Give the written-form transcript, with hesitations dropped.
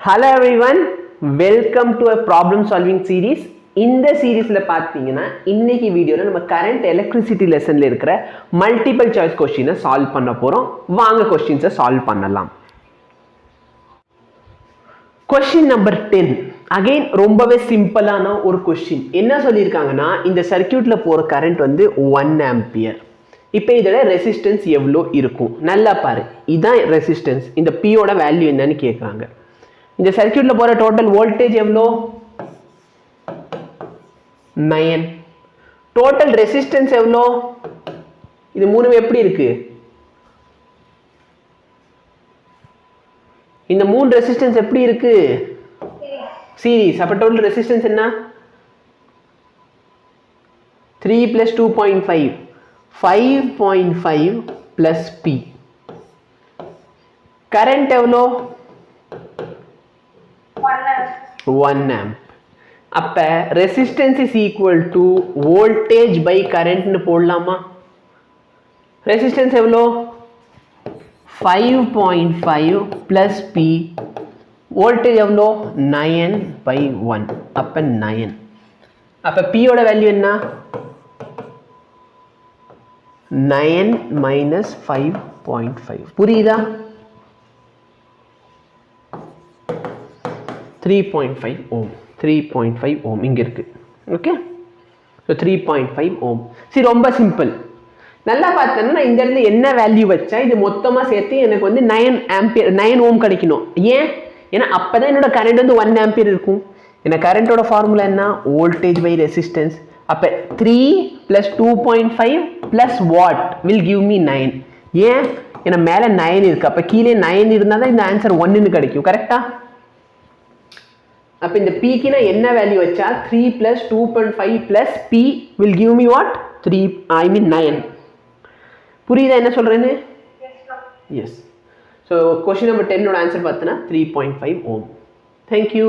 Hello everyone, welcome to a problem solving series. இந்த சீரீஸ்ல பாத்தீங்கன்னா இன்னைக்கு வீடியோல நம்ம கரண்ட் எலக்ட்ரிசிட்டி லெசன்ல இருக்கிற மல்டிபிள் சாய்ஸ் क्वेश्चन சால்வ் பண்ண போறோம். வாங்க क्वेश्चंस சால்வ் பண்ணலாம். Question number 10. அகைன் ரொம்பவே சிம்பிளான ஒரு क्वेश्चन. என்ன சொல்லிருக்காங்கன்னா இந்த சர்க்யூட்ல போற கரண்ட் வந்து 1 ஆம்பியர். இப்போ இதோட ரெசிஸ்டன்ஸ் எவ்வளோ இருக்கும்? நல்லா பாரு. இதான் ரெசிஸ்டன்ஸ். இந்த P ஓட வேல்யூ என்னன்னு கேக்குறாங்க. இந்த சர்க்யூட்ல போற டோட்டல் வோல்டேஜ் எவ்வளோ? 9. டோட்டல் ரெசிஸ்டன்ஸ் எவ்வளோ? இது மூணுமே எப்படி இருக்கு? இந்த மூணு ரெசிஸ்டன்ஸ் எப்படி இருக்கு? சீரிஸ். அப்ப டோட்டல் ரெசிஸ்டன்ஸ் என்ன? 3 plus 2.5 5.5 plus P. கரண்ட் எவ்வளோ? 1 amp. அப்ப resistance is equal to voltage by கரண்ட்னு போடலாமா? ரெசிஸ்டன்ஸ் எவ்வளோ? 5.5 plus P. வோல்டேஜ் எவ்வளோ? 9/1. அப்ப 9. அப்ப P ஓட வேல்யூ என்ன? 9 minus 5.5. புரியுதா? 3.5 ohm. 3.5 ohm இங்க இருக்கு. Okay, so 3.5 ohm. சரி, ரொம்ப சிம்பிள். நல்லா பார்த்தேன்னா இந்த இடத்துல என்ன வேல்யூ வச்சா இது மொத்தமா சேர்த்து எனக்கு வந்து 9 ஆம்பியர் 9 ohm கிடைக்கணும். ஏன்? ஏன்னா அப்பதான் என்னோட கரண்ட் வந்து 1 ஆம்பியர் இருக்கும். என்ன கரண்டோட ஃபார்முலா என்ன? Voltage by resistance. அப்ப 3 plus 2.5 plus watt will give me 9. ஏன்? ஏன்னா மேல 9 இருக்கு. அப்ப கீழே 9 இருந்தா தான் இந்த ஆன்சர் 1ன்னு கிடைக்கும். கரெக்டா? அப்ப இந்த P க்கு நான் என்ன வேல்யூ வச்சா 3 plus 2.5 plus P will give me what? 9. புரியுதா என்ன சொல்றேன்னு? எஸ். ஸோ கொஸ்டின் நம்பர் 10 ஓட ஆன்சர் பார்த்தீங்கன்னா 3.5 ohm. Thank you.